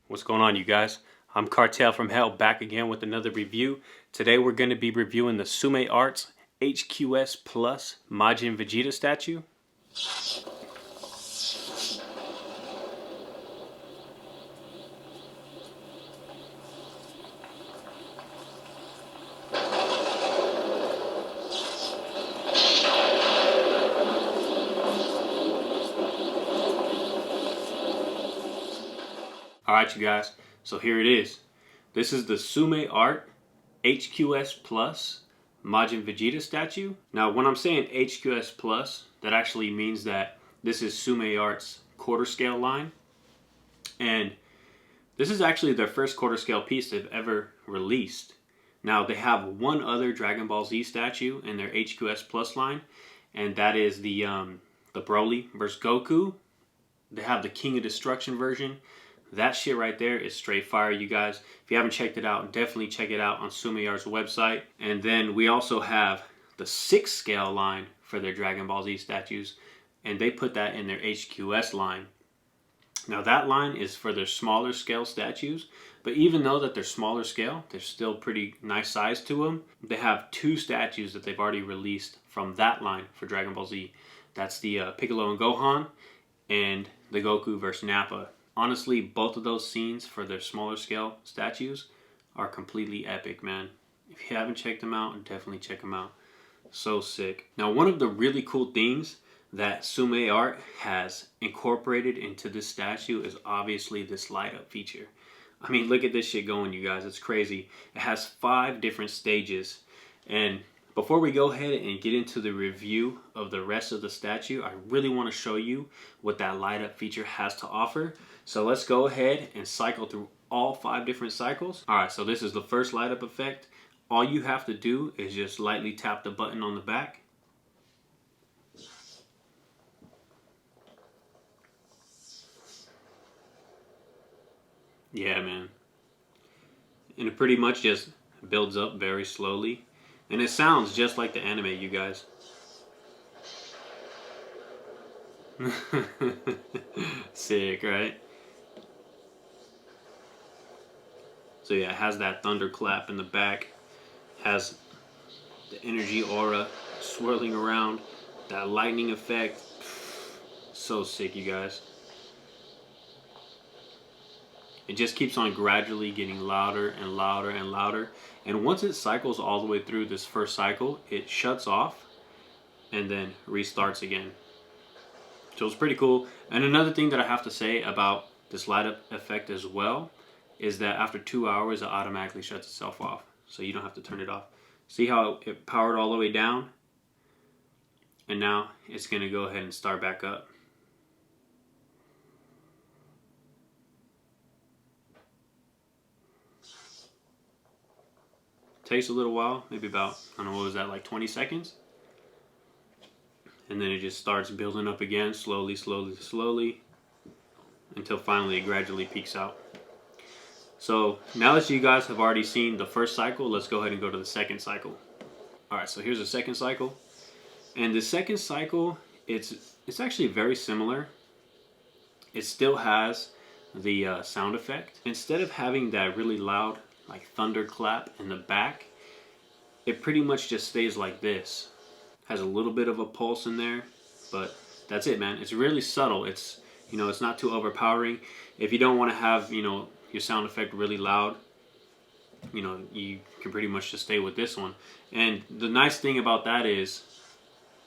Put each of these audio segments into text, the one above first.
What's going on, you guys? I'm Cartel from Hell, back again with another review. Today we're going to be reviewing the Tsume Arts HQS Plus Majin Vegeta statue. Alright, you guys, so here it is. This is the Tsume Art HQS Plus Majin Vegeta statue. Now, when I'm saying HQS Plus, that actually means that this is Tsume Art's quarter scale line. And this is actually their first quarter scale piece they've ever released. Now, they have one other Dragon Ball Z statue in their HQS Plus line, and that is the Broly vs. Goku. They have the King of Destruction version. That shit right there is straight fire, you guys. If you haven't checked it out, definitely check it out on Tsume Art's website. And then we also have the 6 scale line for their Dragon Ball Z statues, and they put that in their HQS line. Now that line is for their smaller scale statues, but even though that they're smaller scale, they're still pretty nice size to them. They have 2 statues that they've already released from that line for Dragon Ball Z. That's the Piccolo and Gohan, and the Goku vs. Nappa. Honestly, both of those scenes for their smaller scale statues are completely epic, man. If you haven't checked them out, definitely check them out. So sick. Now, one of the really cool things that Tsume Art has incorporated into this statue is obviously this light up feature. I mean, look at this shit going, you guys. It's crazy. It has 5 different stages. And before we go ahead and get into the review of the rest of the statue, I really want to show you what that light up feature has to offer. So let's go ahead and cycle through all 5 different cycles. Alright, so this is the first light up effect. All you have to do is just lightly tap the button on the back. Yeah, man. And it pretty much just builds up very slowly. And it sounds just like the anime, you guys. Sick, right? So yeah, it has that thunderclap in the back. Has the energy aura swirling around. That lightning effect. So sick, you guys. It just keeps on gradually getting louder and louder and louder. And once it cycles all the way through this first cycle, it shuts off and then restarts again. So it's pretty cool. And another thing that I have to say about this light up effect as well is that after 2 hours, it automatically shuts itself off. So you don't have to turn it off. See how it powered all the way down? And now it's going to go ahead and start back up. Takes a little while, maybe about, I don't know, what was that, like 20 seconds? And then it just starts building up again, slowly, slowly, slowly, until finally it gradually peaks out. So now that you guys have already seen the first cycle, let's go ahead and go to the second cycle. Alright, so here's the second cycle. And the second cycle, it's actually very similar. It still has the sound effect. Instead of having that really loud like thunderclap in the back, it pretty much just stays like this. Has a little bit of a pulse in there, but that's it, man. It's really subtle. It's, you know, it's not too overpowering. If you don't want to have, you know, your sound effect really loud, you know, you can pretty much just stay with this one. And the nice thing about that is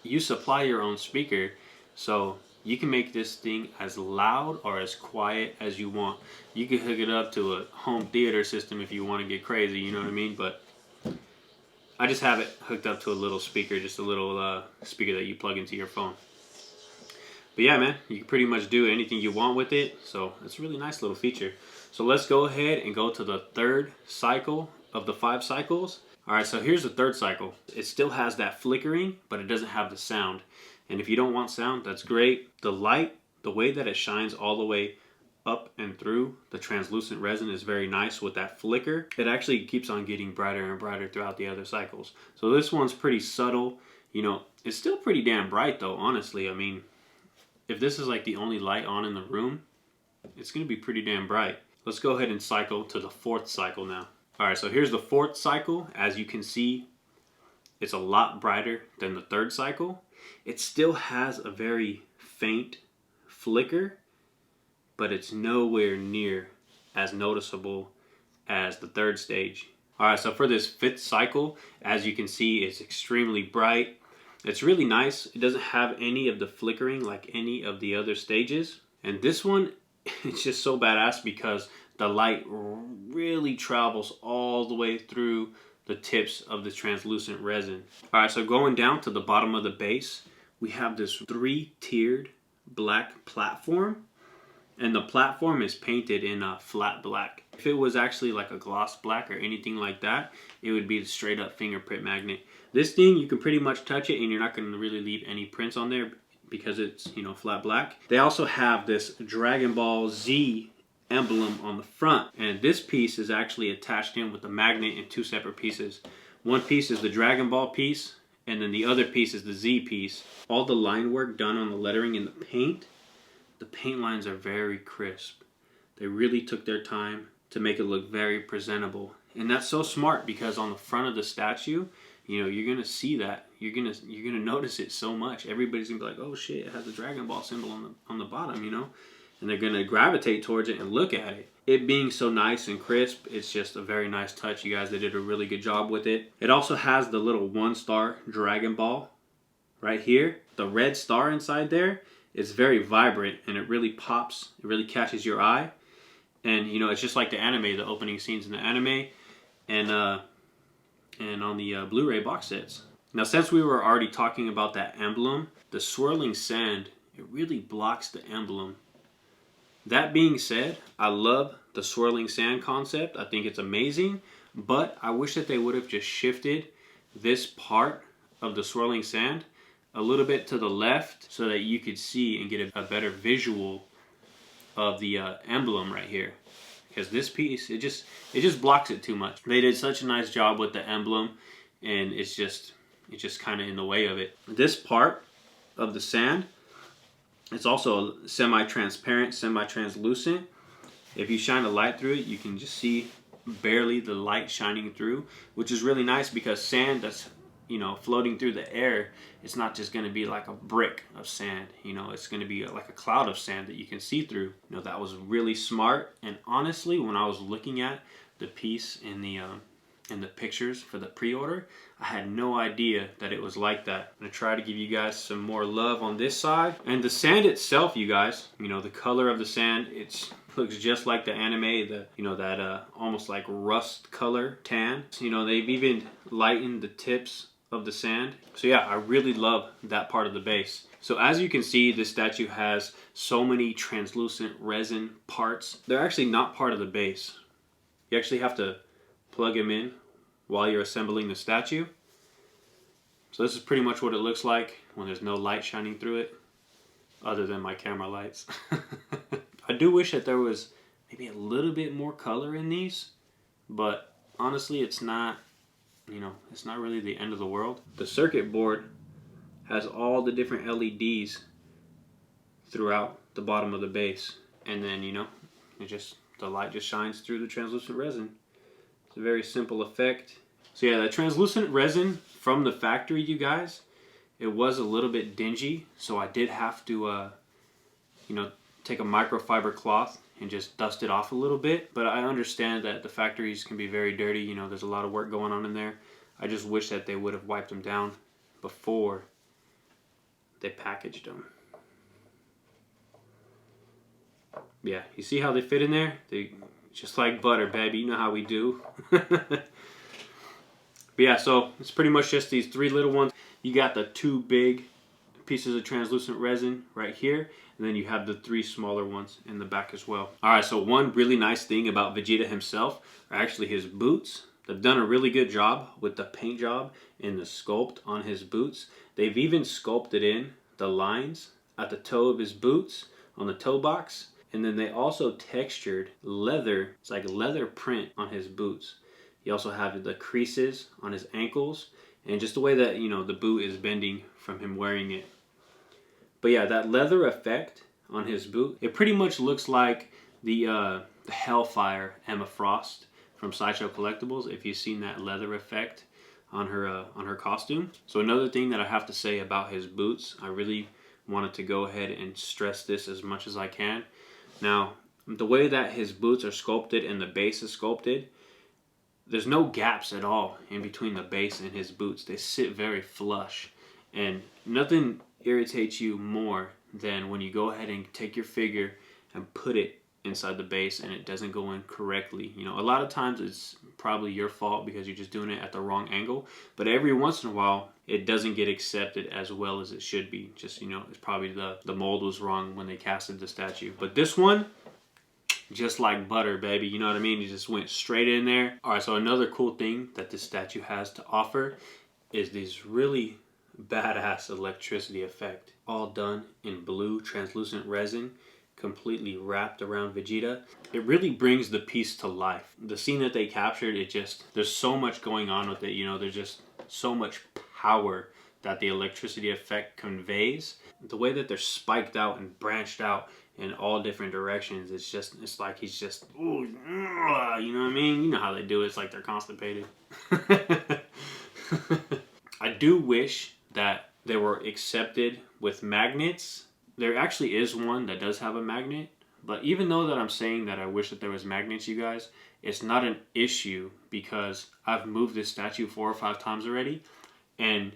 you supply your own speaker, so you can make this thing as loud or as quiet as you want. You can hook it up to a home theater system if you want to get crazy, you know what I mean? But I just have it hooked up to a little speaker, just a little speaker that you plug into your phone. But yeah, man, you can pretty much do anything you want with it. So it's a really nice little feature. So let's go ahead and go to the third cycle of the 5 cycles. Alright, so here's the third cycle. It still has that flickering, but it doesn't have the sound. And if you don't want sound, that's great. The light, the way that it shines all the way up and through the translucent resin is very nice with that flicker. It actually keeps on getting brighter and brighter throughout the other cycles. So this one's pretty subtle. You know, it's still pretty damn bright though, honestly. I mean, if this is like the only light on in the room, it's going to be pretty damn bright. Let's go ahead and cycle to the 4th cycle now. All right, so here's the 4th cycle. As you can see, it's a lot brighter than the 3rd cycle. It still has a very faint flicker, but it's nowhere near as noticeable as the 3rd stage. All right, so for this 5th cycle, as you can see, it's extremely bright. It's really nice. It doesn't have any of the flickering like any of the other stages. And this one, it's just so badass because the light really travels all the way through the tips of the translucent resin. All right, so going down to the bottom of the base, we have this 3-tiered black platform. And the platform is painted in a flat black. If it was actually like a gloss black or anything like that, it would be the straight up fingerprint magnet. This thing, you can pretty much touch it and you're not going to really leave any prints on there because it's, you know, flat black. They also have this Dragon Ball Z emblem on the front. And this piece is actually attached in with the magnet in 2 separate pieces. One piece is the Dragon Ball piece, and then the other piece is the Z piece. All the line work done on the lettering and the paint lines are very crisp. They really took their time to make it look very presentable. And that's so smart because on the front of the statue, you know, you're gonna see that. You're gonna notice it so much. Everybody's gonna be like, oh shit, it has the Dragon Ball symbol on the bottom, you know? And they're gonna gravitate towards it and look at it. It being so nice and crisp, it's just a very nice touch, you guys. They did a really good job with it. It also has the little 1-star Dragon Ball right here. The red star inside there is very vibrant and it really pops. It really catches your eye. And you know, it's just like the anime, the opening scenes in the anime and on the Blu-ray box sets. Now, since we were already talking about that emblem, the swirling sand, it really blocks the emblem. That being said, I love the swirling sand concept. I think it's amazing, but I wish that they would have just shifted this part of the swirling sand a little bit to the left so that you could see and get a better visual of the emblem right here. Because this piece, it just blocks it too much. They did such a nice job with the emblem, and it's just kind of in the way of it. This part of the sand, it's also semi-transparent, semi-translucent. If you shine a light through it, you can just see barely the light shining through, which is really nice because sand that's, you know, floating through the air, it's not just going to be like a brick of sand, you know, it's going to be like a cloud of sand that you can see through. You know, that was really smart. And honestly, when I was looking at the piece in the pictures for the pre-order, I had no idea that it was like that. I'm going to try to give you guys some more love on this side. And the sand itself, you guys, you know, the color of the sand, it looks just like the anime, you know, that almost like rust color tan. You know, they've even lightened the tips of the sand. So yeah, I really love that part of the base. So as you can see, this statue has so many translucent resin parts. They're actually not part of the base. You actually have to plug them in while you're assembling the statue. So this is pretty much what it looks like when there's no light shining through it, other than my camera lights. I do wish that there was maybe a little bit more color in these, but honestly, it's not, you know, it's not really the end of the world. The circuit board has all the different LEDs throughout the bottom of the base, and then, you know, the light just shines through the translucent resin. It's a very simple effect. So yeah, the translucent resin from the factory, you guys, it was a little bit dingy, so I did have to you know, take a microfiber cloth and just dust it off a little bit. But I understand that the factories can be very dirty, you know, there's a lot of work going on in there. I just wish that they would have wiped them down before they packaged them. Yeah, you see how they fit in there? They just like butter, baby. You know how we do. But yeah, so it's pretty much just these 3 little ones. You got the 2 big pieces of translucent resin right here, and then you have the 3 smaller ones in the back as well. Alright, so one really nice thing about Vegeta himself are actually his boots. They've done a really good job with the paint job and the sculpt on his boots. They've even sculpted in the lines at the toe of his boots on the toe box. And then they also textured leather, it's like leather print on his boots. You also have the creases on his ankles and just the way that, you know, the boot is bending from him wearing it. But yeah, that leather effect on his boot, it pretty much looks like the the Hellfire Emma Frost from Sideshow Collectibles, if you've seen that leather effect on her costume. So another thing that I have to say about his boots, I really wanted to go ahead and stress this as much as I can. Now, the way that his boots are sculpted and the base is sculpted, there's no gaps at all in between the base and his boots. They sit very flush, and nothing irritates you more than when you go ahead and take your figure and put it inside the base and it doesn't go in correctly. You know, a lot of times it's probably your fault because you're just doing it at the wrong angle, but every once in a while it doesn't get accepted as well as it should be. Just, you know, it's probably the mold was wrong when they casted the statue. But this one, just like butter, baby, you know what I mean? It just went straight in there. All right, so another cool thing that this statue has to offer is this really badass electricity effect, all done in blue translucent resin, completely wrapped around Vegeta. It really brings the piece to life. The scene that they captured, it just, there's so much going on with it, you know, there's just so much power that the electricity effect conveys. The way that they're spiked out and branched out in all different directions, it's like he's just, ooh, you know what I mean? You know how they do it, it's like they're constipated. I do wish that they were accepted with magnets. There actually is one that does have a magnet, but even though that I'm saying that I wish that there was magnets, you guys, it's not an issue because I've moved this statue 4 or 5 times already, and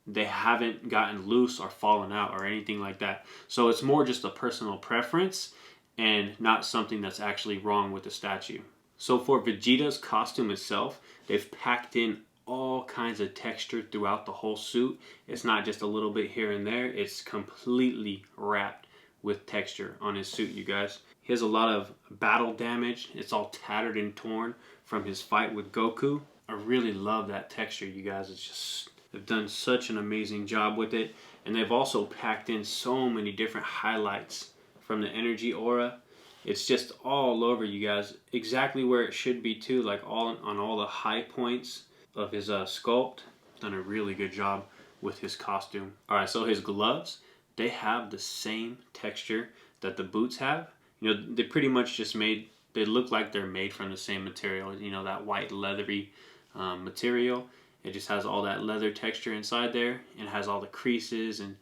they haven't gotten loose or fallen out or anything like that. So it's more just a personal preference and not something that's actually wrong with the statue. So for Vegeta's costume itself, they've packed in all kinds of texture throughout the whole suit. It's not just a little bit here and there. It's completely wrapped with texture on his suit, you guys. He has a lot of battle damage. It's all tattered and torn from his fight with Goku. I really love that texture, you guys. It's just, they've done such an amazing job with it. And they've also packed in so many different highlights from the energy aura. It's just all over, you guys. Exactly where it should be too, like all on all the high points of his sculpt. Done a really good job with his costume. All right, so his gloves, they have the same texture that the boots have. You know, they pretty much just made, they look like they're made from the same material. You know, that white leathery material. It just has all that leather texture inside there. It has all the creases and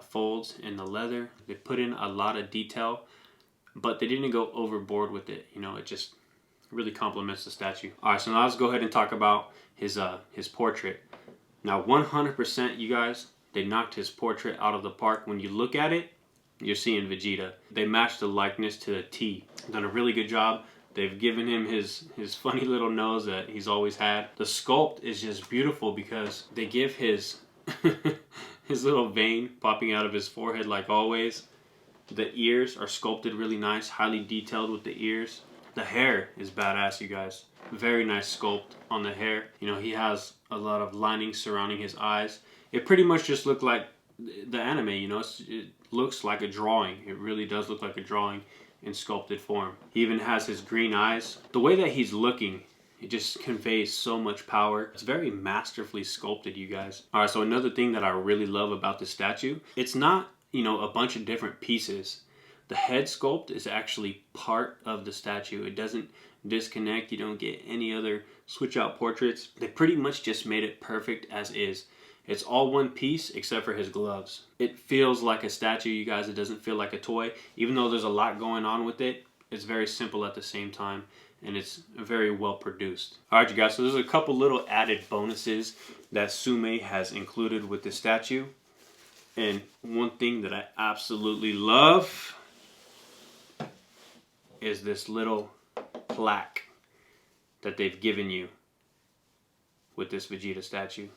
folds in the leather. They put in a lot of detail, but they didn't go overboard with it. You know, it just really complements the statue. All right, so now let's go ahead and talk about his portrait. Now, 100%, you guys, they knocked his portrait out of the park. When you look at it, you're seeing Vegeta. They matched the likeness to the T. Done a really good job. They've given him his funny little nose that he's always had. The sculpt is just beautiful because they give his his little vein popping out of his forehead like always. The ears are sculpted really nice, highly detailed with the ears. The hair is badass, you guys. Very nice sculpt on the hair. You know, he has a lot of linings surrounding his eyes. It pretty much just looked like the anime, you know. It looks like a drawing. It really does look like a drawing in sculpted form. He even has his green eyes. The way that he's looking, it just conveys so much power. It's very masterfully sculpted, you guys. All right, so another thing that I really love about the statue, it's not, you know, a bunch of different pieces. The head sculpt is actually part of the statue. It doesn't disconnect. You don't get any other switch out portraits. They pretty much just made it perfect as is. It's all one piece except for his gloves. It feels like a statue, you guys. It doesn't feel like a toy. Even though there's a lot going on with it, it's very simple at the same time, and it's very well produced. All right, you guys, so there's a couple little added bonuses that Tsume has included with the statue. And one thing that I absolutely love is this little plaque that they've given you with this Vegeta statue.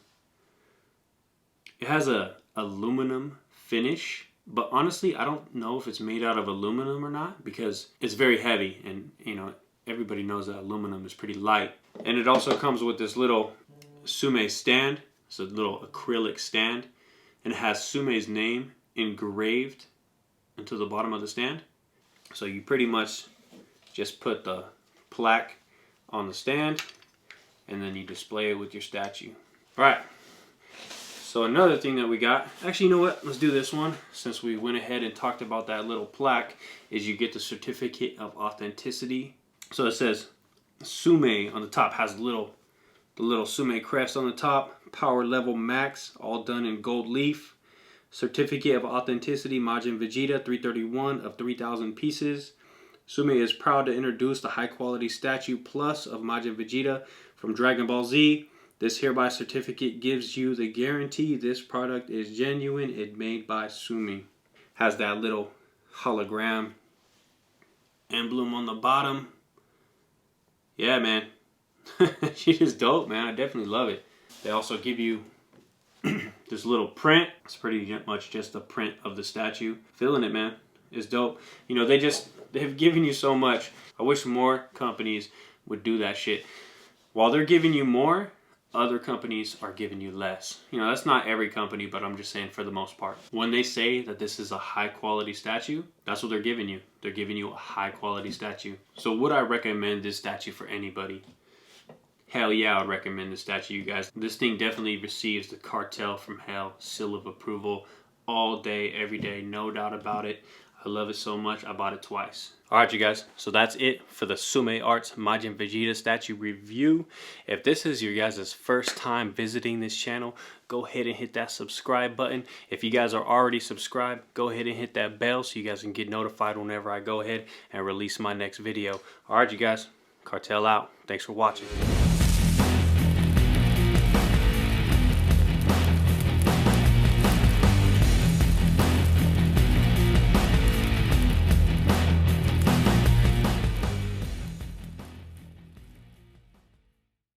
It has a aluminum finish, but honestly, I don't know if it's made out of aluminum or not because it's very heavy, and you know, everybody knows that aluminum is pretty light. And it also comes with this little Tsume stand. It's a little acrylic stand, and it has Tsume's name engraved into the bottom of the stand. So you pretty much just put the plaque on the stand, and then you display it with your statue. All right. So another thing that we got, actually, you know what? Let's do this one. Since we went ahead and talked about that little plaque, is you get the certificate of authenticity. So it says Tsume on the top, has the little Tsume crest on the top. Power level max, all done in gold leaf. Certificate of authenticity, Majin Vegeta, 331 of 3,000 pieces. Tsume is proud to introduce the high quality statue plus of Majin Vegeta from Dragon Ball Z. This hereby certificate gives you the guarantee this product is genuine and made by Tsume. Has that little hologram emblem on the bottom. Yeah, man. She is dope, man. I definitely love it. They also give you this little print. It's pretty much just a print of the statue. Feeling it, man. It's dope. You know, they've given you so much. I wish more companies would do that shit. While they're giving you more, other companies are giving you less. You know, that's not every company, but I'm just saying for the most part. When they say that this is a high quality statue, that's what they're giving you. They're giving you a high quality statue. So would I recommend this statue for anybody? Hell yeah, I would recommend this statue, you guys. This thing definitely receives the Cartel from Hell seal of approval all day, every day, no doubt about it. I love it so much, I bought it twice. Alright, you guys, so that's it for the Tsume Arts Majin Vegeta statue review. If this is your guys' first time visiting this channel, go ahead and hit that subscribe button. If you guys are already subscribed, go ahead and hit that bell so you guys can get notified whenever I go ahead and release my next video. Alright, you guys, Cartel out. Thanks for watching.